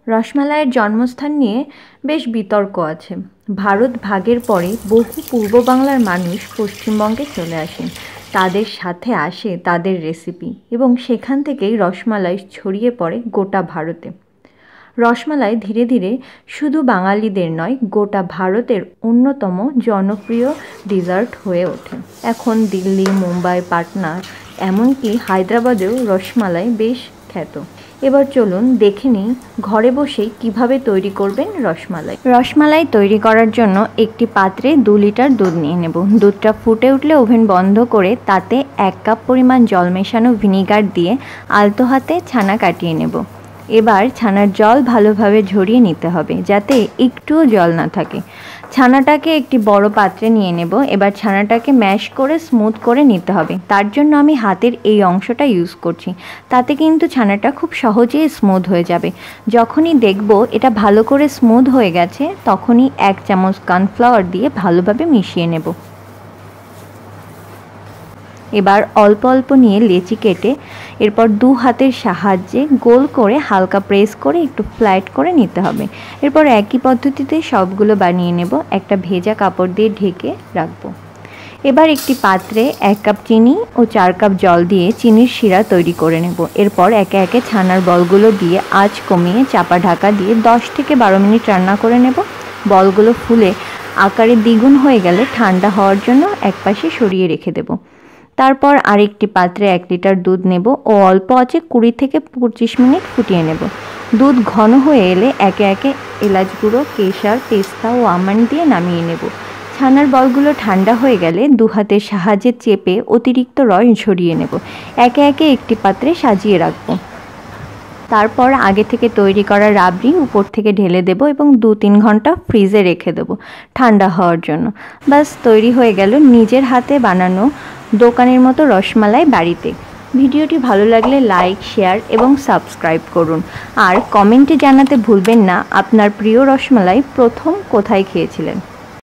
রসমালাইয়ের জন্মস্থান নিয়ে বেশ বিতর্ক আছে। ভারত ভাগের পরে বহু পূর্ব বাংলার মানুষ পশ্চিমবঙ্গে চলে আসেন। তাদের সাথে আসে তাদের রেসিপি এবং সেখান থেকেই রসমালাই ছড়িয়ে পড়ে গোটা ভারতে। রসমালাই ধীরে ধীরে শুধু বাঙালিদের নয়, গোটা ভারতের অন্যতম জনপ্রিয় ডেজার্ট হয়ে ওঠে। এখন দিল্লি, মুম্বাই, পাটনা, এমনকি হায়দ্রাবাদেও রসমালাই বেশ খ্যাত। এবার চলুন দেখে নিই ঘরে বসেই কিভাবে তৈরি করবেন রসমালাই। রসমালাই তৈরি করার জন্য একটি পাত্রে 2 লিটার দুধ নিয়ে নেব। দুধটা ফুটে উঠলে ওভেন বন্ধ করে তাতে 1 কাপ পরিমাণ জল মেশানো ভিনিগার দিয়ে আলতো হাতে ছানা কাটিয়ে নেব। এবার ছানার জল ভালোভাবে ঝরিয়ে নিতে হবে যাতে একটুও জল না থাকে। ছানাটাকে একটি বড় পাত্রে নিয়ে নেব। এবার ছানাটাকে ম্যাশ করে স্মুথ করে নিতে হবে। তার জন্য আমি হাতের এই অংশটা ইউজ করছি। তাতে কিন্তু ছানাটা খুব সহজেই স্মুথ হয়ে যাবে। যখনই দেখব এটা ভালো করে স্মুথ হয়ে গেছে তখনই 1 চামচ কর্নফ্লাওয়ার দিয়ে ভালোভাবে মিশিয়ে নেব। এবার অল্প অল্প নিয়ে লেচি কেটে এরপর 2 হাতের সাহায্যে গোল করে হালকা প্রেস করে একটু ফ্ল্যাট করে নিতে হবে। এরপর একই পদ্ধতিতে সবগুলো বানিয়ে নেব। একটা ভেজা কাপড় দিয়ে ঢেকে রাখবো। এবার একটি পাত্রে 1 কাপ চিনি ও 4 কাপ জল দিয়ে চিনির শিরা তৈরি করে নেব। এরপর একে একে ছানার বলগুলো দিয়ে আঁচ কমিয়ে চাপা ঢাকা দিয়ে 10 থেকে 12 মিনিট রান্না করে নেব। বলগুলো ফুলে আকারে দ্বিগুণ হয়ে গেলে ঠান্ডা হওয়ার জন্য একপাশে সরিয়ে রেখে দেব। তারপর আরেকটি পাত্রে 1 লিটার দুধ নেব ও অল্প আঁচে 20 থেকে 25 মিনিট ফুটিয়ে নেব। দুধ ঘন হয়ে এলে একে একে এলাচ গুঁড়ো, কেশর, পেস্তা ও আমন্ড দিয়ে নামিয়ে নেব। ছানার বলগুলো ঠান্ডা হয়ে গেলে 2 হাতের সাহায্যে চেপে অতিরিক্ত রস ঝরিয়ে নেব। একে একে একটি পাত্রে সাজিয়ে রাখবো। তারপর আগে থেকে তৈরি করা রাবড়ি উপর থেকে ঢেলে দেব এবং 2-3 ঘন্টা ফ্রিজে রেখে দেব ঠান্ডা হওয়ার জন্য। ব্যাস তৈরি হয়ে গেল নিজের হাতে বানানো দোকানের মতো রসমালাই বাড়িতে। ভিডিওটি ভালো লাগলে লাইক, শেয়ার এবং সাবস্ক্রাইব করুন। আর কমেন্টে জানাতে ভুলবেন না আপনার প্রিয় রসমালাই প্রথম কোথায় খেয়েছিলেন।